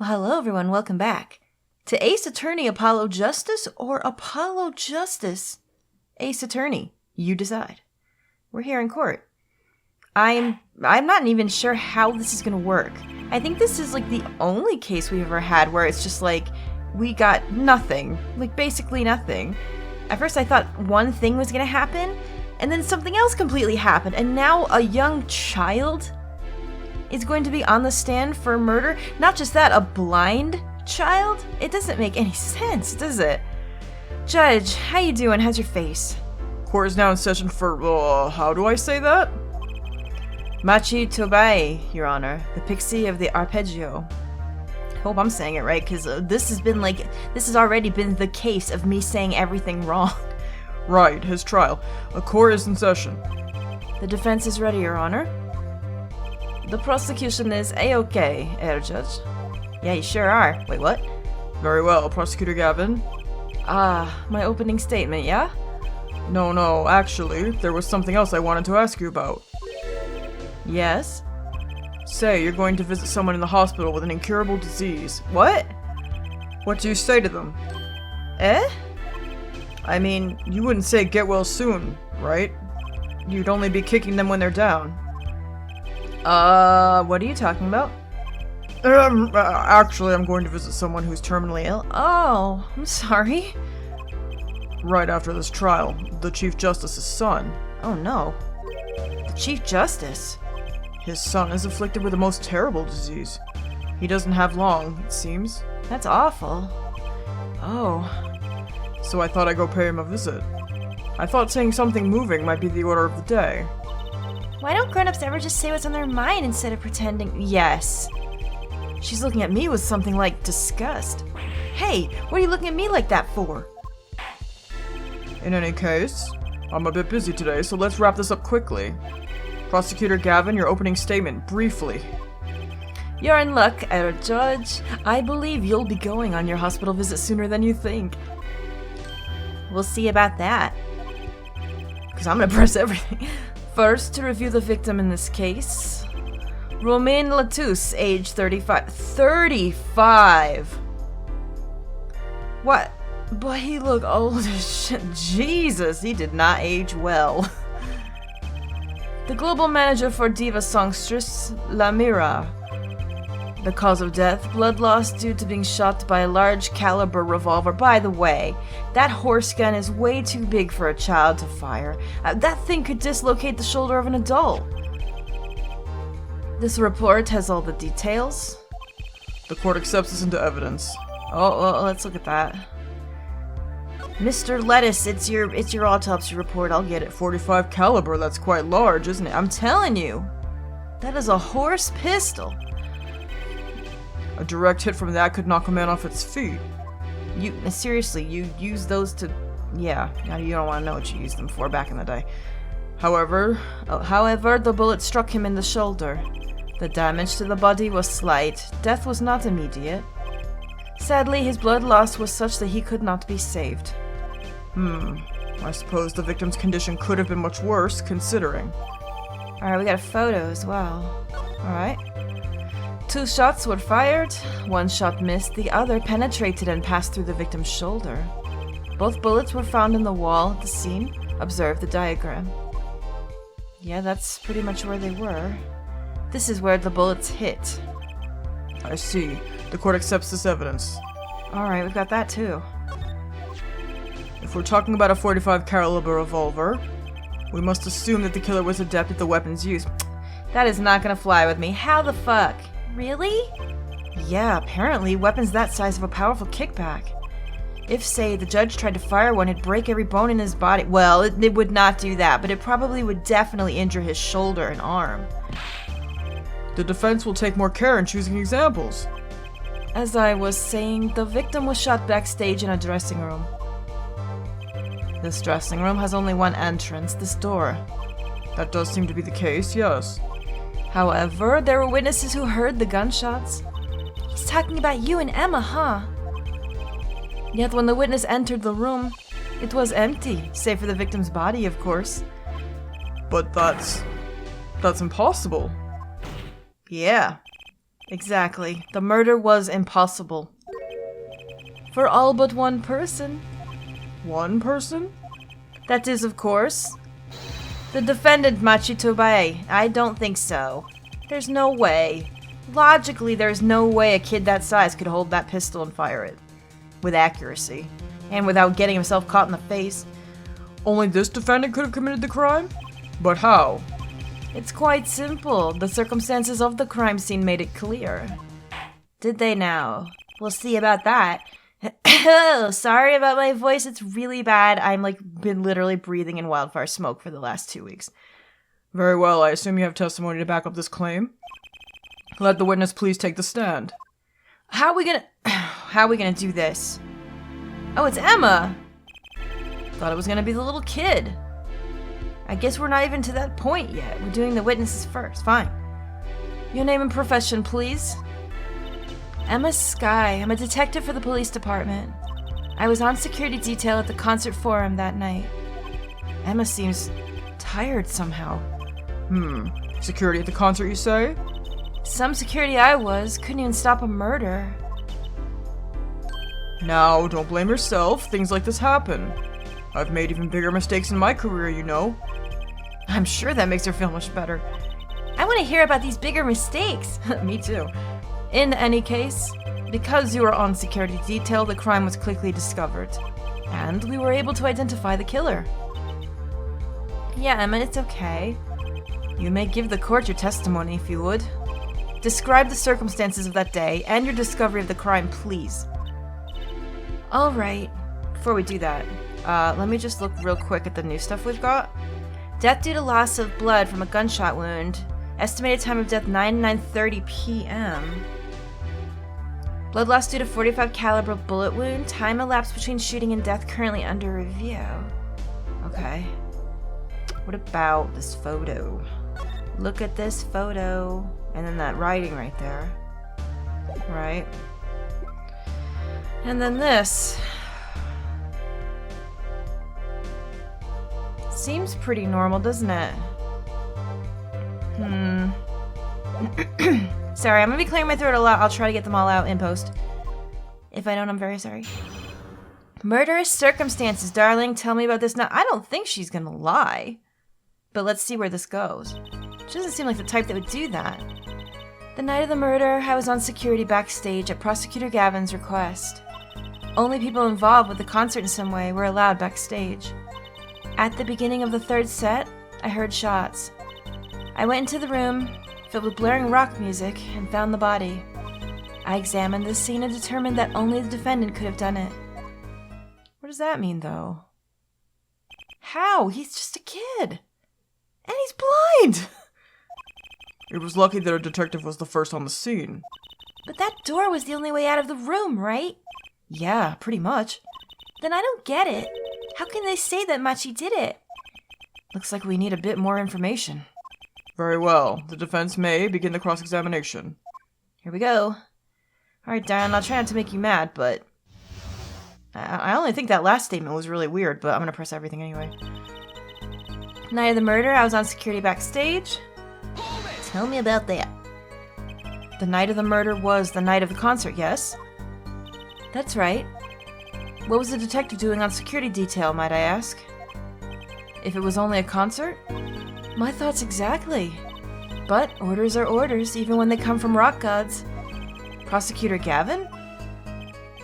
Well, hello everyone, welcome back. To Ace Attorney Apollo Justice or Apollo Justice? Ace Attorney, you decide. We're here in court. I'm not even sure how this is gonna work. I think this is like the only case we've ever had where it's just like, we got nothing. Like basically nothing. At first I thought one thing was gonna happen, and then something else completely happened, and now a young child is going to be on the stand for murder? Not just that, a blind child? It doesn't make any sense, does it? Judge, how you doing? How's your face? Court is now in session for, how do I say that? Machi Tobai, Your Honor, the pixie of the arpeggio. Hope I'm saying it right, because this has already been the case of me saying everything wrong. Right, his trial. A court is in session. The defense is ready, Your Honor. The prosecution is A-okay, Herr Judge. Yeah, you sure are. Wait, what? Very well, Prosecutor Gavin. My opening statement, yeah? No, actually, there was something else I wanted to ask you about. Yes? Say you're going to visit someone in the hospital with an incurable disease. What? What do you say to them? Eh? I mean, you wouldn't say get well soon, right? You'd only be kicking them when they're down. What are you talking about? Actually, I'm going to visit someone who's terminally ill. Oh, I'm sorry. Right after this trial, the Chief Justice's son. Oh no. The Chief Justice? His son is afflicted with the most terrible disease. He doesn't have long, it seems. That's awful. Oh. So I thought I'd go pay him a visit. I thought saying something moving might be the order of the day. Why don't grown-ups ever just say what's on their mind instead of pretending? Yes. She's looking at me with something like disgust. Hey, what are you looking at me like that for? In any case, I'm a bit busy today, so let's wrap this up quickly. Prosecutor Gavin, your opening statement, briefly. You're in luck, Herr Judge. I believe you'll be going on your hospital visit sooner than you think. We'll see about that. Because I'm gonna press everything. First, to review the victim in this case. Romain Latouche, age 35. 35! What? But he looked old as shit. Jesus, he did not age well. The global manager for diva songstress, La Mira. The cause of death, blood loss due to being shot by a large caliber revolver. By the way, that horse gun is way too big for a child to fire. That thing could dislocate the shoulder of an adult. This report has all the details. The court accepts this into evidence. Oh, well, let's look at that. Mr. Lettuce, it's your autopsy report. I'll get it. 45 caliber, that's quite large, isn't it? I'm telling you, that is a horse pistol. A direct hit from that could knock a man off its feet. Seriously, you use those to... Yeah, you don't want to know what you used them for back in the day. However, the bullet struck him in the shoulder. The damage to the body was slight. Death was not immediate. Sadly, his blood loss was such that he could not be saved. I suppose the victim's condition could have been much worse, considering. Alright, we got a photo as well. Alright. 2 shots were fired, 1 shot missed, the other penetrated and passed through the victim's shoulder. Both bullets were found in the wall at the scene. Observe the diagram. Yeah, that's pretty much where they were. This is where the bullets hit. I see. The court accepts this evidence. Alright, we've got that too. If we're talking about a 45 caliber revolver, we must assume that the killer was adept at the weapon's use. That is not gonna fly with me. How the fuck? Really? Yeah, apparently weapons that size have a powerful kickback. If, say, the judge tried to fire one, it'd break every bone in his body. Well, it would not do that, but it probably would definitely injure his shoulder and arm. The defense will take more care in choosing examples. As I was saying, the victim was shot backstage in a dressing room. This dressing room has only one entrance, this door. That does seem to be the case, yes. However, there were witnesses who heard the gunshots. He's talking about you and Emma, huh? Yet when the witness entered the room, it was empty, save for the victim's body, of course. But that's impossible. Yeah. Exactly. The murder was impossible. For all but one person. One person? That is, of course, the defendant, Machitobae. I don't think so. There's no way. Logically, there's no way a kid that size could hold that pistol and fire it. With accuracy. And without getting himself caught in the face. Only this defendant could have committed the crime? But how? It's quite simple. The circumstances of the crime scene made it clear. Did they now? We'll see about that. Sorry about my voice, it's really bad. I'm been literally breathing in wildfire smoke for the last 2 weeks. Very well, I assume you have testimony to back up this claim. Let the witness please take the stand. How are we gonna do this? Oh, it's Emma! Thought it was gonna be the little kid. I guess we're not even to that point yet. We're doing the witnesses first. Fine. Your name and profession, please. Emma Sky. I'm a detective for the police department. I was on security detail at the concert forum that night. Emma seems tired somehow. Security at the concert, you say? Some security I was. Couldn't even stop a murder. Now, don't blame yourself. Things like this happen. I've made even bigger mistakes in my career, you know. I'm sure that makes her feel much better. I want to hear about these bigger mistakes. Me too. In any case, because you were on security detail, the crime was quickly discovered. And we were able to identify the killer. Yeah, Emma, it's okay. You may give the court your testimony if you would. Describe the circumstances of that day and your discovery of the crime, please. Alright, before we do that, let me just look real quick at the new stuff we've got. Death due to loss of blood from a gunshot wound. Estimated time of death 9:30 p.m. Blood loss due to .45 caliber bullet wound. Time elapsed between shooting and death currently under review. Okay. What about this photo? Look at this photo. And then that writing right there. Right. And then this. Seems pretty normal, doesn't it? Sorry, I'm gonna be clearing my throat a lot. I'll try to get them all out in post. If I don't, I'm very sorry. Murderous circumstances, darling. Tell me about this now. I don't think she's gonna lie. But let's see where this goes. She doesn't seem like the type that would do that. The night of the murder, I was on security backstage at Prosecutor Gavin's request. Only people involved with the concert in some way were allowed backstage. At the beginning of the third set, I heard shots. I went into the room, filled with blaring rock music, and found the body. I examined the scene and determined that only the defendant could have done it. What does that mean, though? How? He's just a kid. And he's blind! It was lucky that a detective was the first on the scene. But that door was the only way out of the room, right? Yeah, pretty much. Then I don't get it. How can they say that Machi did it? Looks like we need a bit more information. Very well. The defense may begin the cross-examination. Here we go. Alright, Dan, I'll try not to make you mad, but... I only think that last statement was really weird, but I'm gonna press everything anyway. Night of the murder, I was on security backstage. Tell me about that. The night of the murder was the night of the concert, yes? That's right. What was the detective doing on security detail, might I ask? If it was only a concert? My thoughts exactly. But orders are orders, even when they come from rock gods. Prosecutor Gavin?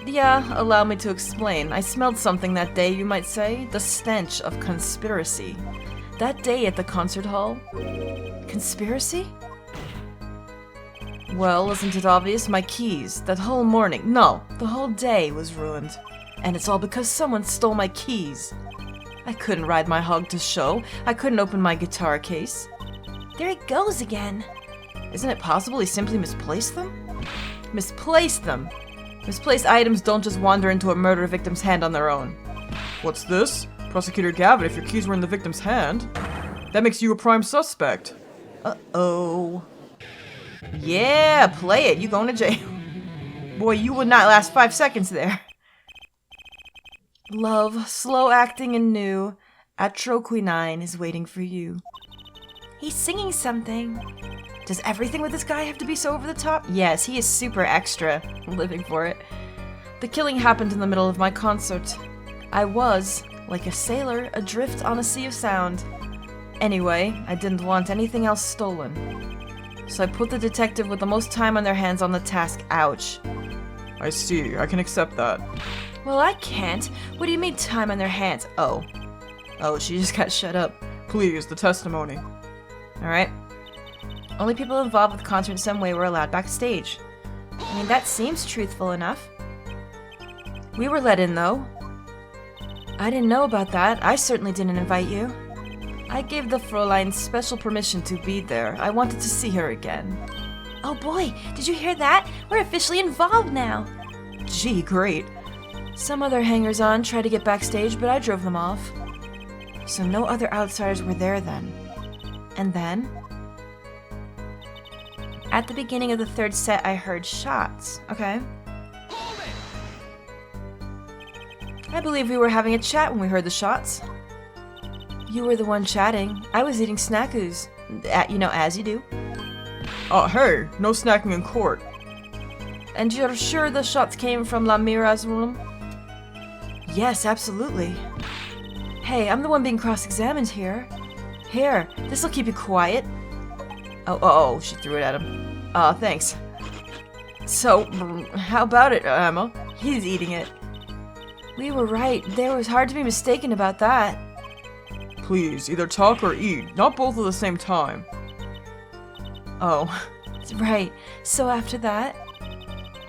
Yeah, allow me to explain. I smelled something that day, you might say. The stench of conspiracy. That day at the concert hall. Conspiracy? Well, isn't it obvious? My keys. That whole morning. No, the whole day was ruined. And it's all because someone stole my keys. I couldn't ride my hog to show. I couldn't open my guitar case. There he goes again. Isn't it possible he simply misplaced them? Misplaced them? Misplaced items don't just wander into a murder victim's hand on their own. What's this? Prosecutor Gavin, if your keys were in the victim's hand, that makes you a prime suspect. Uh-oh. Yeah, play it. You going to jail. Boy, you would not last 5 seconds there. Love, slow acting and new, atroquinine is waiting for you. He's singing something. Does everything with this guy have to be so over the top? Yes, he is super extra. Living for it. The killing happened in the middle of my concert. I was, like a sailor, adrift on a sea of sound. Anyway, I didn't want anything else stolen. So I put the detective with the most time on their hands on the task. Ouch. I see. I can accept that. Well, I can't. What do you mean time on their hands? Oh, she just got shut up. Please, the testimony. Alright. Only people involved with the concert in some way were allowed backstage. I mean, that seems truthful enough. We were let in, though. I didn't know about that. I certainly didn't invite you. I gave the Fräulein special permission to be there. I wanted to see her again. Oh boy, did you hear that? We're officially involved now. Gee, great. Some other hangers-on tried to get backstage, but I drove them off. So no other outsiders were there then. And then? At the beginning of the third set, I heard shots. Okay. I believe we were having a chat when we heard the shots. You were the one chatting. I was eating snackoos. As you do. Hey, no snacking in court. And you're sure the shots came from La Mira's room? Yes, absolutely. Hey, I'm the one being cross-examined here. Here, this'll keep you quiet. Oh, she threw it at him. Thanks. So, how about it, Emma? He's eating it. We were right. There was hard to be mistaken about that. Please, either talk or eat, not both at the same time. Oh, right. So after that,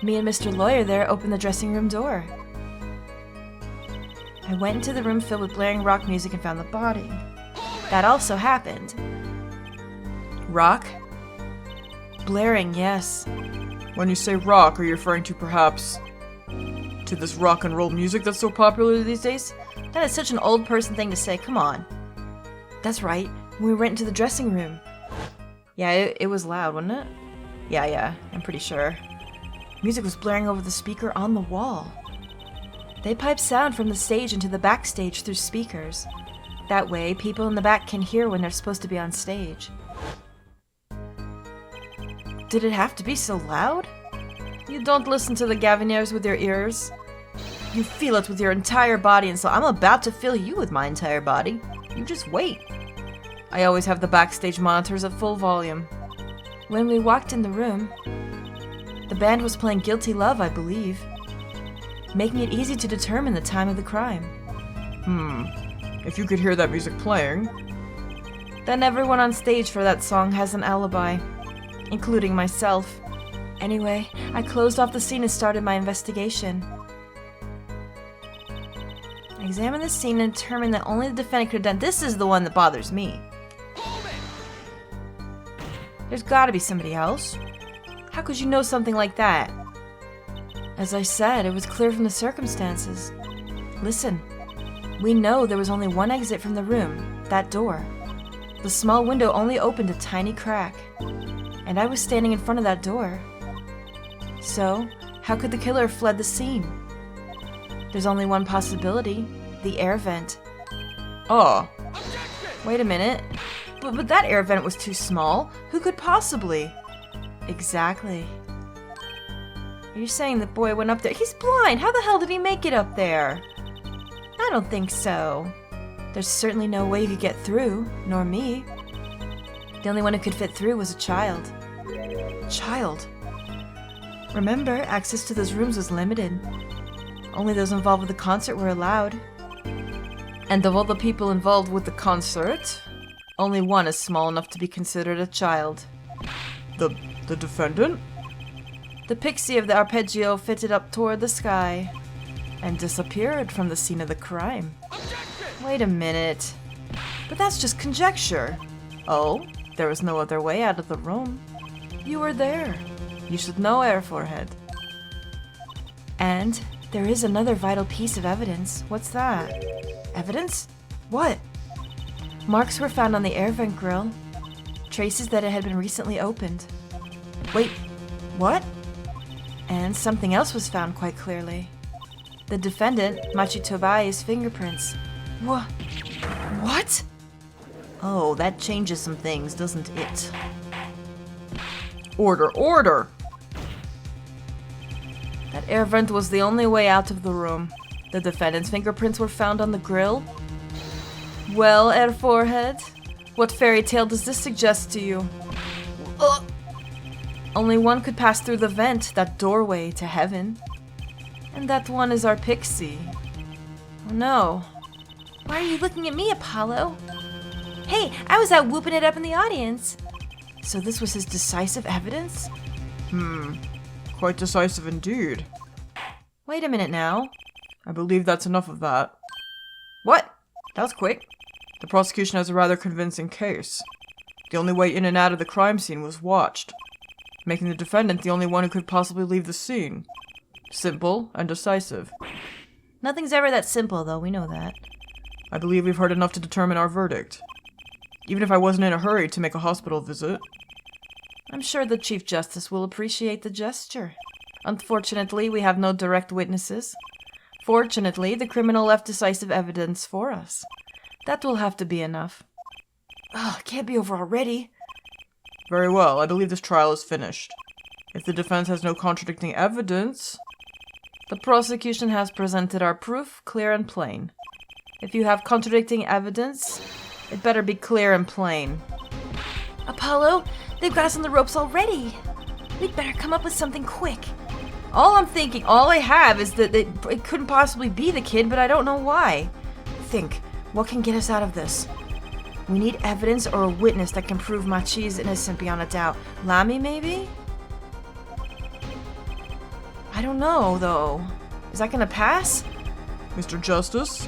me and Mr. Lawyer there opened the dressing room door. I went into the room filled with blaring rock music and found the body. That also happened. Rock? Blaring, yes. When you say rock, are you referring to perhaps to this rock and roll music that's so popular these days? That is such an old person thing to say, come on. That's right, when we went into the dressing room. Yeah, it was loud, wasn't it? Yeah, I'm pretty sure. Music was blaring over the speaker on the wall. They pipe sound from the stage into the backstage through speakers. That way, people in the back can hear when they're supposed to be on stage. Did it have to be so loud? You don't listen to the Gaviniers with your ears. You feel it with your entire body, and so I'm about to feel you with my entire body. You just wait. I always have the backstage monitors at full volume. When we walked in the room, the band was playing Guilty Love, I believe, making it easy to determine the time of the crime. If you could hear that music playing... Then everyone on stage for that song has an alibi, including myself. Anyway, I closed off the scene and started my investigation. I examined the scene and determined that only the defendant could have done. This is the one that bothers me. There's gotta be somebody else. How could you know something like that? As I said, it was clear from the circumstances. Listen, we know there was only one exit from the room, that door. The small window only opened a tiny crack, and I was standing in front of that door. So, how could the killer have fled the scene? There's only one possibility, the air vent. Wait a minute. But that air vent was too small. Who could possibly? Exactly. You're saying the boy went up there? He's blind! How the hell did he make it up there? I don't think so. There's certainly no way he could get through, nor me. The only one who could fit through was a child. Child? Remember, access to those rooms was limited. Only those involved with the concert were allowed. And of all the people involved with the concert, only one is small enough to be considered a child. The defendant? The pixie of the arpeggio fitted up toward the sky and disappeared from the scene of the crime. Wait a minute. But that's just conjecture. Oh, there was no other way out of the room. You were there. You should know, Air Forehead. And there is another vital piece of evidence. What's that? Evidence? What? Marks were found on the air vent grill. Traces that it had been recently opened. Wait, what? And something else was found quite clearly. The defendant, Machi Tobai's fingerprints. What? Oh, that changes some things, doesn't it? Order, order! That air vent was the only way out of the room. The defendant's fingerprints were found on the grill. Well, Air Forehead, what fairy tale does this suggest to you? Only one could pass through the vent, that doorway to heaven. And that one is our pixie. Oh no. Why are you looking at me, Apollo? Hey, I was out whooping it up in the audience. So this was his decisive evidence? Quite decisive indeed. Wait a minute now. I believe that's enough of that. What? That was quick. The prosecution has a rather convincing case. The only way in and out of the crime scene was watched, making the defendant the only one who could possibly leave the scene. Simple and decisive. Nothing's ever that simple, though, we know that. I believe we've heard enough to determine our verdict. Even if I wasn't in a hurry to make a hospital visit. I'm sure the Chief Justice will appreciate the gesture. Unfortunately, we have no direct witnesses. Fortunately, the criminal left decisive evidence for us. That will have to be enough. Oh, it can't be over already. Very well, I believe this trial is finished. If the defense has no contradicting evidence... The prosecution has presented our proof, clear and plain. If you have contradicting evidence, it better be clear and plain. Apollo, they've got us on the ropes already. We'd better come up with something quick. All I have is that it couldn't possibly be the kid, but I don't know why. Think, what can get us out of this? We need evidence or a witness that can prove Machi's innocent beyond a doubt. Lamy, maybe? I don't know, though. Is that gonna pass? Mr. Justice,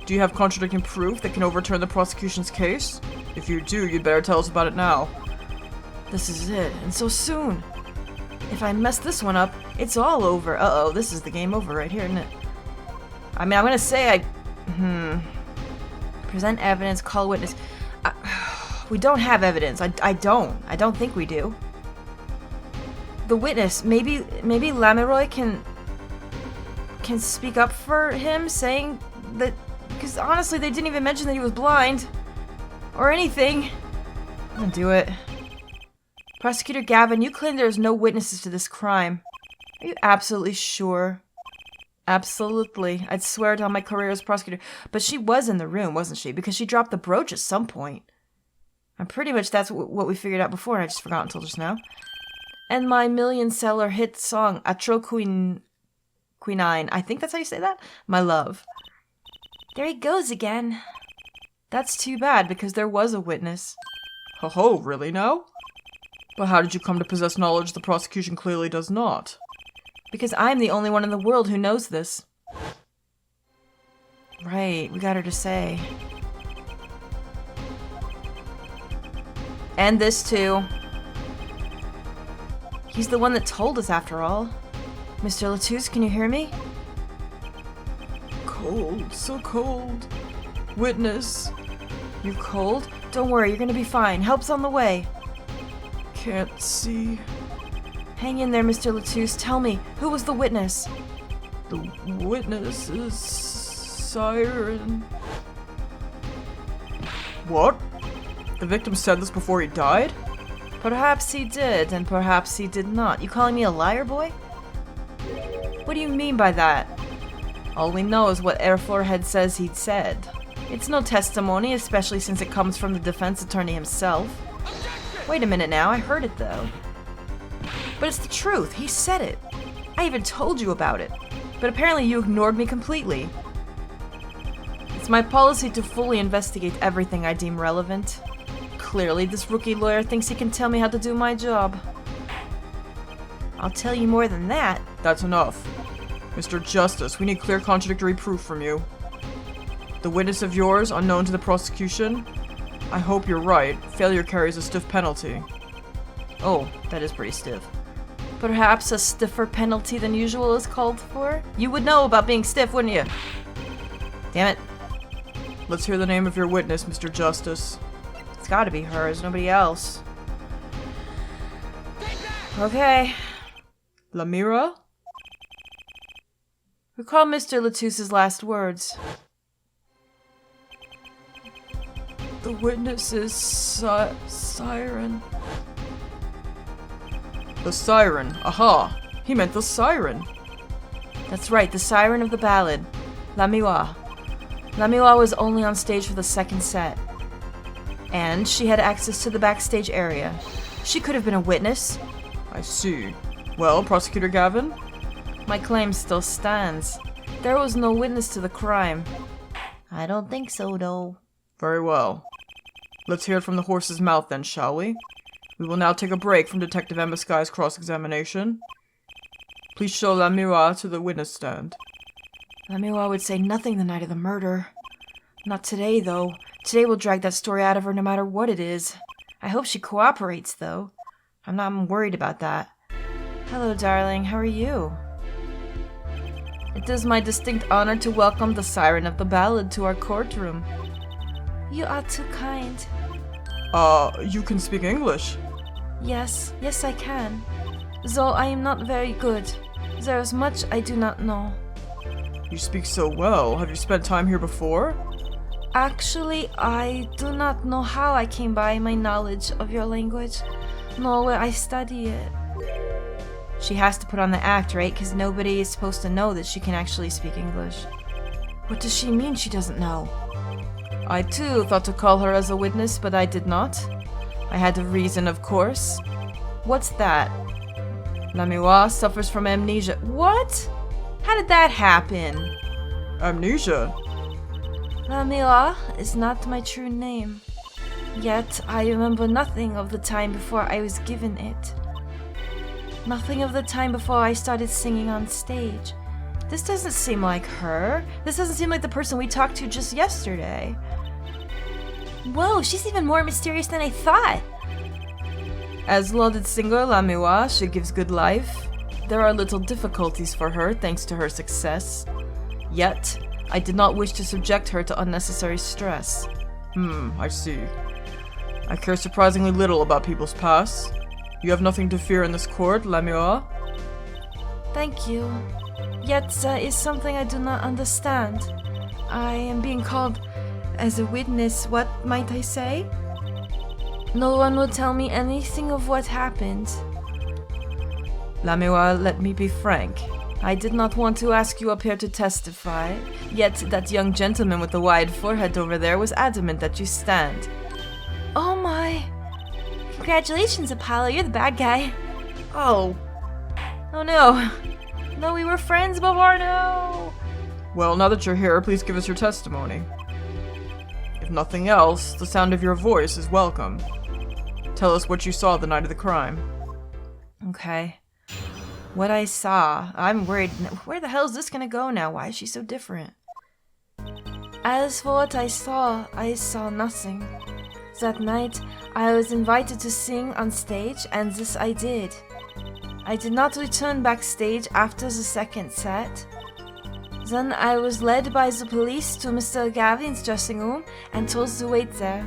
do you have contradicting proof that can overturn the prosecution's case? If you do, you'd better tell us about it now. This is it, and so soon. If I mess this one up, it's all over. Uh-oh, this is the game over right here, isn't it? I mean, I'm gonna say Present evidence, call a witness. We don't have evidence. I don't think we do. The witness, maybe Lameroy can speak up for him, saying that, because honestly, they didn't even mention that he was blind or anything. I'm gonna do it. Prosecutor Gavin, you claim there's no witnesses to this crime. Are you absolutely sure? Absolutely. I'd swear it on my career as prosecutor. But she was in the room, wasn't she? Because she dropped the brooch at some point. And pretty much that's what we figured out before, and I just forgot until just now. And my million-seller hit song, Atro Quinine. I think that's how you say that? My love. There he goes again. That's too bad, because there was a witness. Ho-ho, really now? But how did you come to possess knowledge the prosecution clearly does not? Because I'm the only one in the world who knows this. Right, we got her to say. And this too. He's the one that told us after all. Mr. Latouche, can you hear me? Cold, so cold. Witness. You're cold? Don't worry, you're gonna be fine. Help's on the way. Can't see. Hang in there, Mr. Latouche. Tell me, who was the witness? The witness is Siren. What? The victim said this before he died? Perhaps he did, and perhaps he did not. You calling me a liar, boy? What do you mean by that? All we know is what Air Forehead says he'd said. It's no testimony, especially since it comes from the defense attorney himself. Wait a minute now, I heard it though. But it's the truth, he said it. I even told you about it. But apparently you ignored me completely. It's my policy to fully investigate everything I deem relevant. Clearly, this rookie lawyer thinks he can tell me how to do my job. I'll tell you more than that. That's enough. Mr. Justice, we need clear contradictory proof from you. The witness of yours, unknown to the prosecution? I hope you're right. Failure carries a stiff penalty. Oh, that is pretty stiff. Perhaps a stiffer penalty than usual is called for? You would know about being stiff, wouldn't you? Damn it. Let's hear the name of your witness, Mr. Justice. It's gotta be hers, nobody else. Okay. Lamira? Recall Mr. Latouche's last words. The The witness is Siren. The siren. Aha! He meant the siren. That's right, the siren of the ballad. Lamiwa. Lamiwa was only on stage for the second set. And she had access to the backstage area. She could have been a witness. I see. Well, Prosecutor Gavin? My claim still stands. There was no witness to the crime. I don't think so, though. Very well. Let's hear it from the horse's mouth then, shall we? We will now take a break from Detective Embuscai's cross-examination. Please show Lamiwa to the witness stand. Lamiwa would say nothing the night of the murder. Not today, though. Today we'll drag that story out of her no matter what it is. I hope she cooperates, though. I'm not worried about that. Hello, darling. How are you? It is my distinct honor to welcome the siren of the ballad to our courtroom. You are too kind. You can speak English? Yes, I can. Though I am not very good. There is much I do not know. You speak so well. Have you spent time here before? Actually, I do not know how I came by my knowledge of your language, nor where I study it. She has to put on the act, right? Because nobody is supposed to know that she can actually speak English. What does she mean she doesn't know? I too thought to call her as a witness, but I did not. I had a reason, of course. What's that? Lamiwa suffers from amnesia. What? How did that happen? Amnesia? Lamiwa is not my true name. Yet I remember nothing of the time before I was given it. Nothing of the time before I started singing on stage. This doesn't seem like her. This doesn't seem like the person we talked to just yesterday. Whoa, she's even more mysterious than I thought. As lauded singer Lamiwa, she gives good life. There are little difficulties for her thanks to her success. Yet, I did not wish to subject her to unnecessary stress. I see. I care surprisingly little about people's past. You have nothing to fear in this court, Lamiwa. Thank you. Yet there is something I do not understand. I am being called as a witness, what might I say? No one will tell me anything of what happened. Lamiwa, let me be frank. I did not want to ask you up here to testify, yet that young gentleman with the wide forehead over there was adamant that you stand. Oh my! Congratulations, Apollo, you're the bad guy. Oh. Oh no. No, we were friends before, no! Well, now that you're here, please give us your testimony. If nothing else, the sound of your voice is welcome. Tell us what you saw the night of the crime. Okay. What I saw. I'm worried. Where the hell is this gonna go now? Why is she so different? As for what I saw nothing. That night, I was invited to sing on stage, and this I did. I did not return backstage after the second set. Then I was led by the police to Mr. Gavin's dressing room and told to wait there.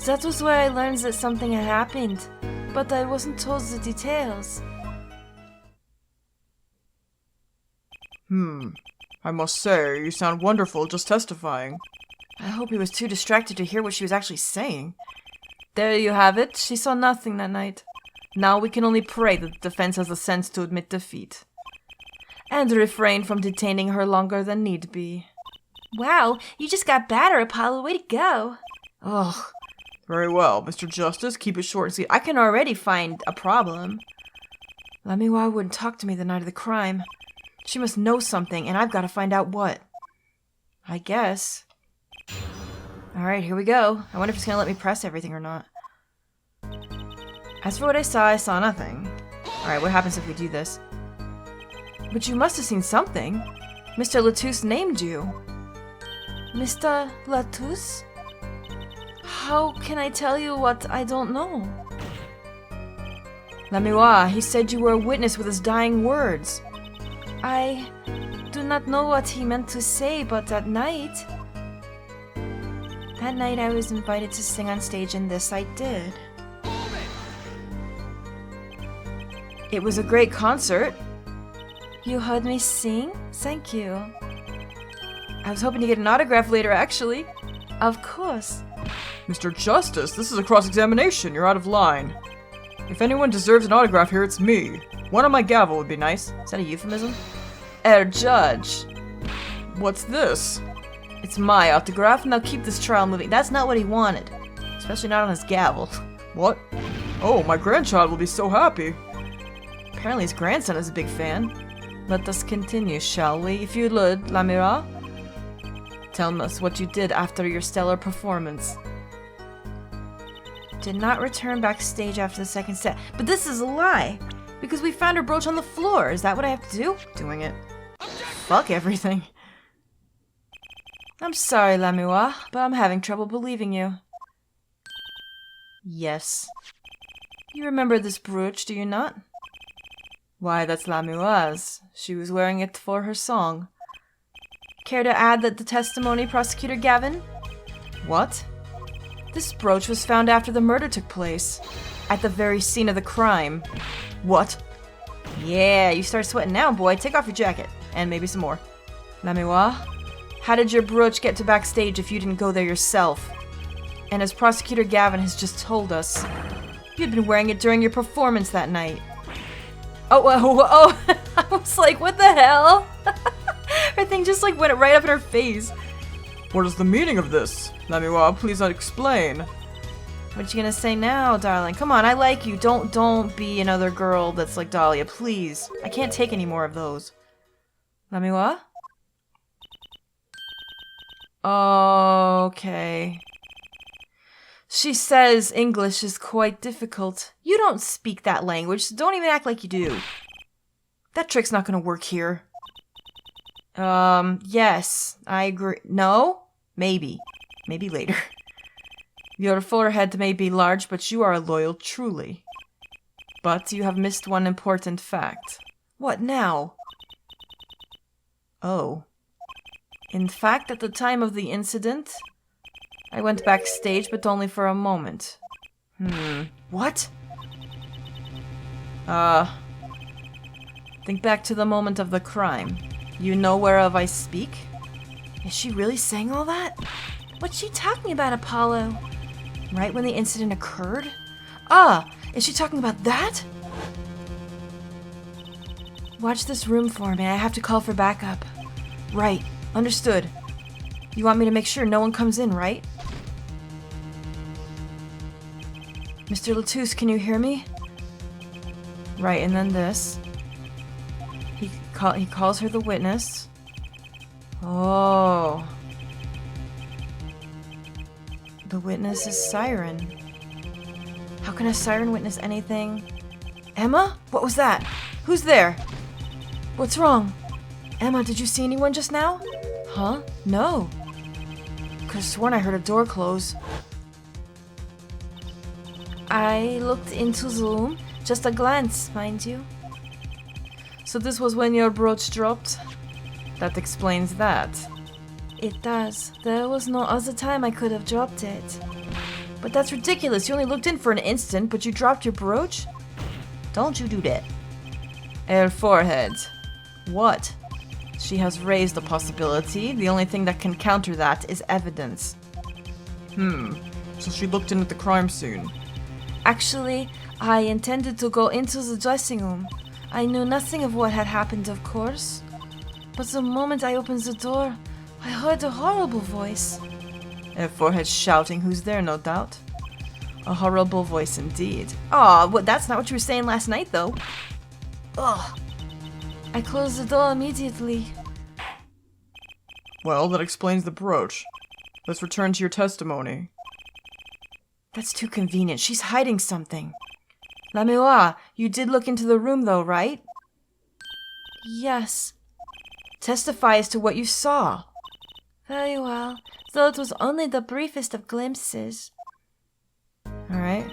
That was where I learned that something had happened, but I wasn't told the details. I must say, you sound wonderful just testifying. I hope he was too distracted to hear what she was actually saying. There you have it. She saw nothing that night. Now we can only pray that the defense has the sense to admit defeat. And refrain from detaining her longer than need be. Wow, you just got better, Apollo. Way to go. Ugh. Very well, Mr. Justice, keep it short and sweet. I can already find a problem. Lamiwa wouldn't talk to me the night of the crime. She must know something, and I've got to find out what. I guess. Alright, here we go. I wonder if it's going to let me press everything or not. As for what I saw nothing. Alright, what happens if we do this? But you must have seen something. Mr. Latouche named you. Mr. Latouche? How can I tell you what I don't know? Lamiwa, he said you were a witness with his dying words. I do not know what he meant to say, but that night I was invited to sing on stage, and this I did. It was a great concert. You heard me sing? Thank you. I was hoping to get an autograph later, actually. Of course. Mr. Justice, this is a cross-examination. You're out of line. If anyone deserves an autograph here, it's me. One on my gavel would be nice. Is that a euphemism? Judge. What's this? It's my autograph, and I'll keep this trial moving. That's not what he wanted. Especially not on his gavel. What? Oh, my grandchild will be so happy. Apparently his grandson is a big fan. Let us continue, shall we? If you would, Lamira. Tell us what you did after your stellar performance. Did not return backstage after the second set. But this is a lie! Because we found her brooch on the floor. Is that what I have to do? Doing it. Fuck everything. I'm sorry, Lamira, but I'm having trouble believing you. Yes. You remember this brooch, do you not? Why, that's Lamira's. She was wearing it for her song. Care to add that the testimony, Prosecutor Gavin? What? This brooch was found after the murder took place. At the very scene of the crime. What? Yeah, you start sweating now, boy. Take off your jacket. And maybe some more. Lamira, how did your brooch get to backstage if you didn't go there yourself? And as Prosecutor Gavin has just told us, you'd been wearing it during your performance that night. Oh, I was like, what the hell? Her thing just like went right up in her face. What is the meaning of this? Lamira, please explain. What you gonna say now, darling? Come on, I like you. Don't be another girl that's like Dahlia, please. I can't take any more of those. Lamira? Okay. She says English is quite difficult. You don't speak that language, so don't even act like you do. That trick's not gonna work here. Yes, I agree. No? Maybe. Maybe later. Your forehead may be large, but you are loyal truly. But you have missed one important fact. What now? Oh. In fact, at the time of the incident, I went backstage, but only for a moment. What? Think back to the moment of the crime. You know whereof I speak? Is she really saying all that? What's she talking about, Apollo? Right when the incident occurred? Is she talking about that? Watch this room for me. I have to call for backup. Right. Understood. You want me to make sure no one comes in, right? Mr. Latouche, can you hear me? Right, and then this. He calls her the witness. Oh. The witness is Siren. How can a siren witness anything? Emma? What was that? Who's there? What's wrong? Emma, did you see anyone just now? Huh? No. Could've sworn I heard a door close. I looked into the room. Just a glance, mind you. So this was when your brooch dropped? That explains that. It does. There was no other time I could have dropped it. But that's ridiculous. You only looked in for an instant, but you dropped your brooch? Don't you do that. Her forehead. What? She has raised a possibility. The only thing that can counter that is evidence. So she looked in at the crime scene. Actually, I intended to go into the dressing room. I knew nothing of what had happened, of course. But the moment I opened the door, I heard a horrible voice. Her forehead shouting, who's there, no doubt. A horrible voice indeed. Aw, that's not what you were saying last night, though. Ugh. I closed the door immediately. Well, that explains the brooch. Let's return to your testimony. That's too convenient. She's hiding something. Lamira, you did look into the room, though, right? Yes. Testify as to what you saw. Very well, though it was only the briefest of glimpses. Alright.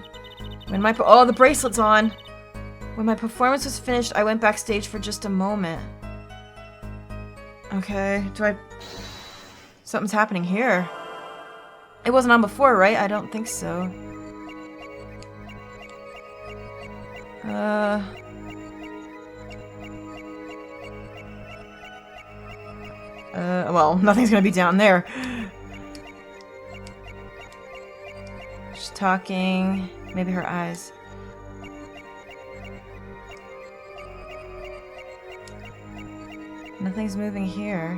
When the bracelet's on! When my performance was finished, I went backstage for just a moment. Okay, something's happening here. It wasn't on before, right? I don't think so. Well, nothing's gonna be down there. Talking. Maybe her eyes. Nothing's moving here.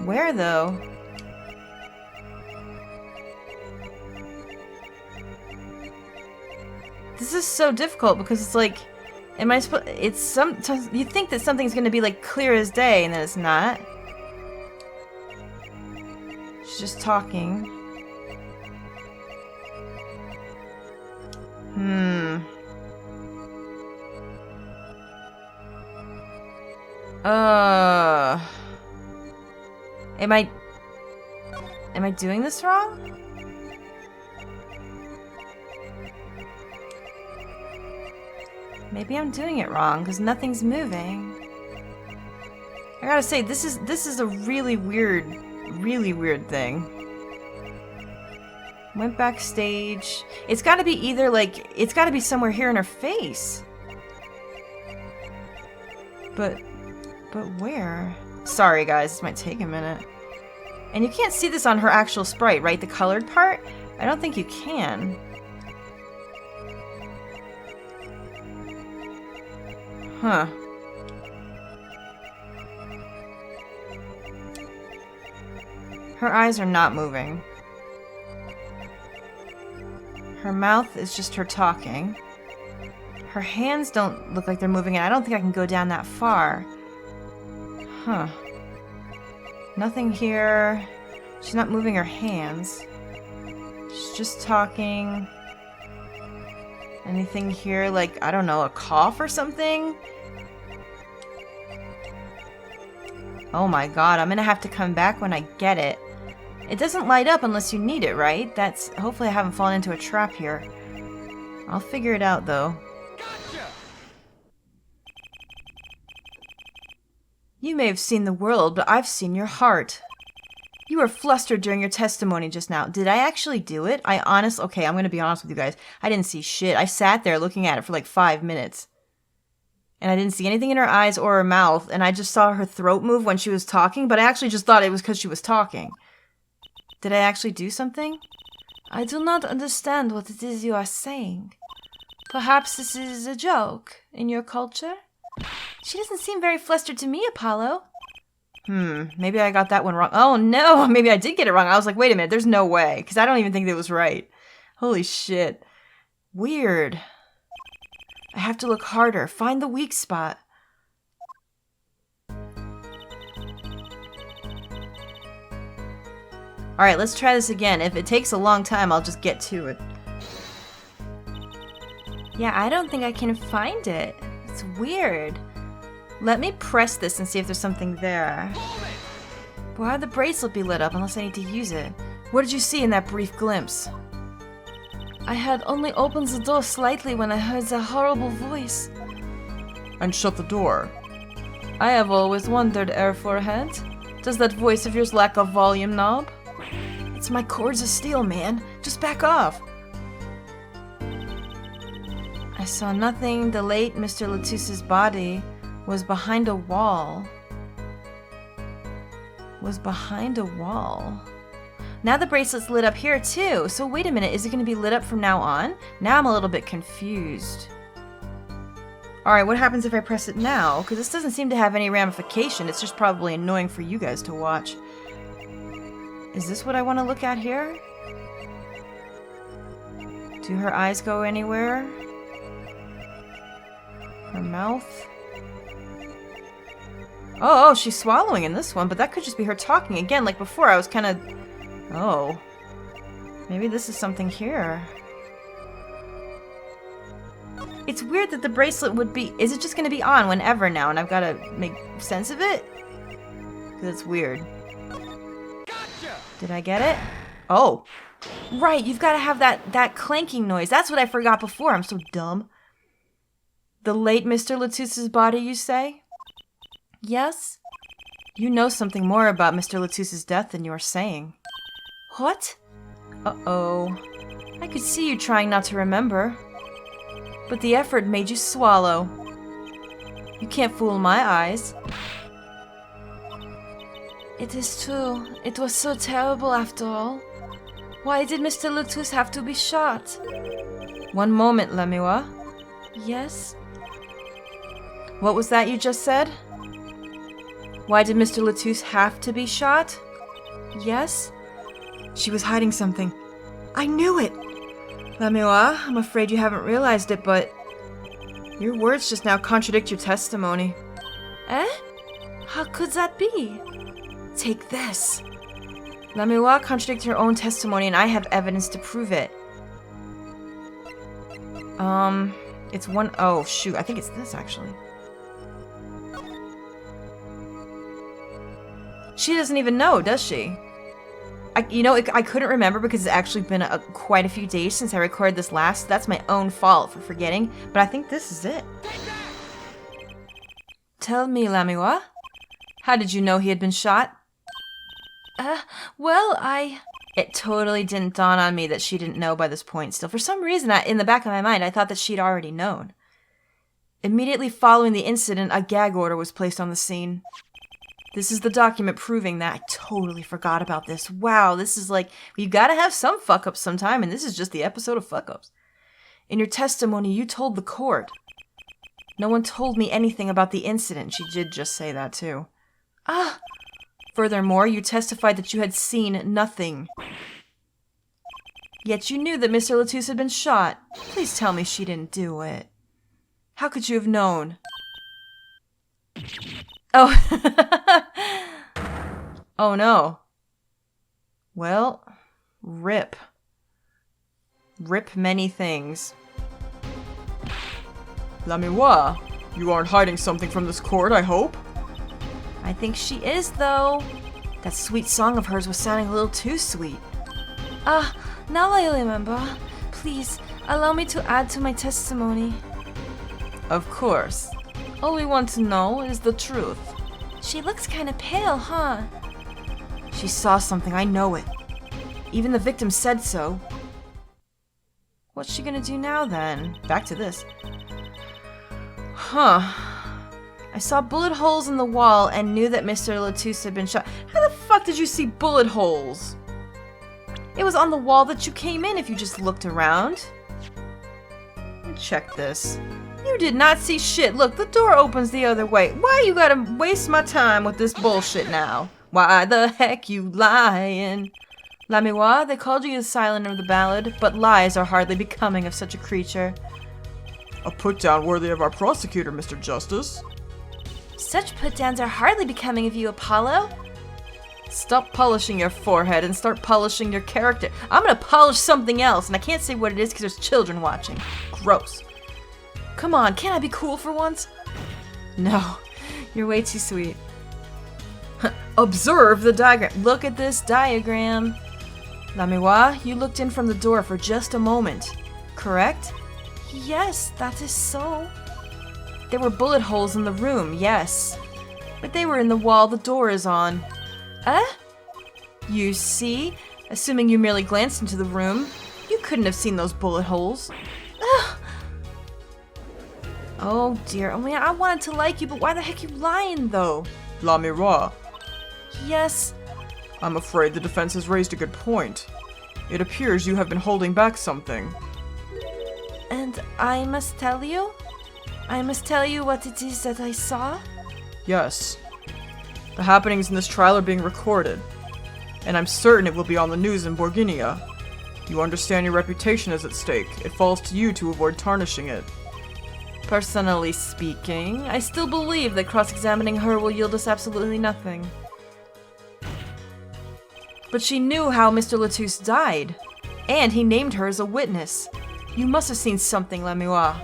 Where, though? This is so difficult because it's like, am I supposed? It's some. You think that something's gonna be like clear as day, and then it's not. She's just talking. Am I doing this wrong? Maybe I'm doing it wrong because nothing's moving. I gotta say, this is a really weird thing. Went backstage. It's gotta be either like, it's gotta be somewhere here in her face. But where? Sorry guys, this might take a minute. And you can't see this on her actual sprite, right? The colored part? I don't think you can. Huh. Her eyes are not moving. Her mouth is just her talking. Her hands don't look like they're moving, and I don't think I can go down that far. Huh. Nothing here. She's not moving her hands. She's just talking. Anything here, like, I don't know, a cough or something? Oh my god, I'm gonna have to come back when I get it. It doesn't light up unless you need it, right? That's... Hopefully I haven't fallen into a trap here. I'll figure it out, though. Gotcha! You may have seen the world, but I've seen your heart. You were flustered during your testimony just now. Did I actually do it? Okay, I'm gonna be honest with you guys. I didn't see shit. I sat there looking at it for like 5 minutes. And I didn't see anything in her eyes or her mouth, and I just saw her throat move when she was talking, but I actually just thought it was because she was talking. Did I actually do something? I do not understand what it is you are saying. Perhaps this is a joke in your culture? She doesn't seem very flustered to me, Apollo. Maybe I got that one wrong. Oh no, maybe I did get it wrong. I was like, wait a minute, there's no way, because I don't even think that was right. Holy shit. Weird. I have to look harder. Find the weak spot. Alright, let's try this again. If it takes a long time, I'll just get to it. Yeah, I don't think I can find it. It's weird. Let me press this and see if there's something there. Why would the bracelet be lit up unless I need to use it? What did you see in that brief glimpse? I had only opened the door slightly when I heard the horrible voice. And shut the door. I have always wondered, Air Forehead. Does that voice of yours lack a volume knob? It's my cords of steel, man. Just back off. I saw nothing. The late Mr. Latusse's body was behind a wall. Now the bracelet's lit up here too. So wait a minute, is it going to be lit up from now on? Now I'm a little bit confused. Alright, what happens if I press it now? Because this doesn't seem to have any ramification. It's just probably annoying for you guys to watch. Is this what I want to look at here? Do her eyes go anywhere? Her mouth? Oh, she's swallowing in this one, but that could just be her talking again. Like before, I was kind of... Oh. Maybe this is something here. It's weird that the bracelet would be... Is it just going to be on whenever now, and I've got to make sense of it? Because it's weird. Gotcha! Did I get it? Oh. Right, you've got to have that clanking noise. That's what I forgot before. I'm so dumb. The late Mr. Latusse's body, you say? Yes? You know something more about Mr. Latusse's death than you are saying. What? Uh-oh. I could see you trying not to remember. But the effort made you swallow. You can't fool my eyes. It is true. It was so terrible after all. Why did Mr. Letus have to be shot? One moment, Lemuel. Yes? What was that you just said? Why did Mr. Letus have to be shot? Yes? She was hiding something. I knew it! Lemuel, I'm afraid you haven't realized it, but your words just now contradict your testimony. Eh? How could that be? Take this. Lemuel contradicts her own testimony, and I have evidence to prove it. It's one... Oh, shoot. I think it's this, actually. She doesn't even know, does she? I couldn't remember because it's actually been quite a few days since I recorded this last. That's my own fault for forgetting, but I think this is it. Tell me, Lemuel. How did you know he had been shot? Well, It totally didn't dawn on me that she didn't know by this point still. For some reason, in the back of my mind, I thought that she'd already known. Immediately following the incident, a gag order was placed on the scene. This is the document proving that. I totally forgot about this. Wow, this is like, you gotta have some fuck-ups sometime, and this is just the episode of fuck-ups. In your testimony, you told the court. No one told me anything about the incident. She did just say that, too. Furthermore, you testified that you had seen nothing. Yet you knew that Mr. Letus had been shot. Please tell me she didn't do it. How could you have known? Oh. Oh no. Well, rip. Rip many things. Lemuel, you aren't hiding something from this court, I hope? I think she is, though. That sweet song of hers was sounding a little too sweet. Now I remember. Please, allow me to add to my testimony. Of course. All we want to know is the truth. She looks kinda pale, huh? She saw something, I know it. Even the victim said so. What's she gonna do now, then? Back to this. Huh. I saw bullet holes in the wall and knew that Mr. Letus had been shot. How the fuck did you see bullet holes? It was on the wall that you came in if you just looked around. Check this. You did not see shit. Look, the door opens the other way. Why you gotta waste my time with this bullshit now? Why the heck you lying? Lemuel, they called you the silent of the ballad, but lies are hardly becoming of such a creature. A put-down worthy of our prosecutor, Mr. Justice. Such put-downs are hardly becoming of you, Apollo. Stop polishing your forehead and start polishing your character. I'm gonna polish something else, and I can't say what it is because there's children watching. Gross. Come on, can't I be cool for once? No, you're way too sweet. Observe the diagram. Look at this diagram. Lemuel, you looked in from the door for just a moment, correct? Yes, that is so. There were bullet holes in the room, yes. But they were in the wall the door is on. You see? Assuming you merely glanced into the room, you couldn't have seen those bullet holes. Oh dear, I mean, I wanted to like you, but why the heck are you lying, though? Lemuel. Yes. I'm afraid the defense has raised a good point. It appears you have been holding back something. And I must tell you? I must tell you what it is that I saw? Yes. The happenings in this trial are being recorded, and I'm certain it will be on the news in Borginia. You understand your reputation is at stake. It falls to you to avoid tarnishing it. Personally speaking, I still believe that cross-examining her will yield us absolutely nothing. But she knew how Mr. Letus died, and he named her as a witness. You must have seen something, Lemuel.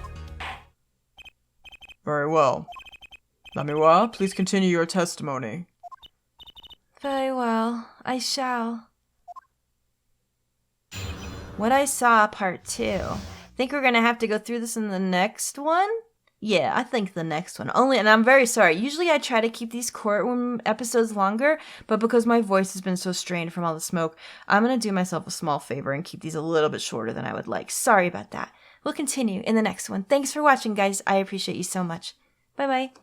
Very well. Lemuel, please continue your testimony. Very well, I shall. What I saw, part 2. Think we're gonna have to go through this in the next one? Yeah, I think the next one. And I'm very sorry. Usually I try to keep these courtroom episodes longer, but because my voice has been so strained from all the smoke, I'm gonna do myself a small favor and keep these a little bit shorter than I would like. Sorry about that. We'll continue in the next one. Thanks for watching, guys. I appreciate you so much. Bye-bye.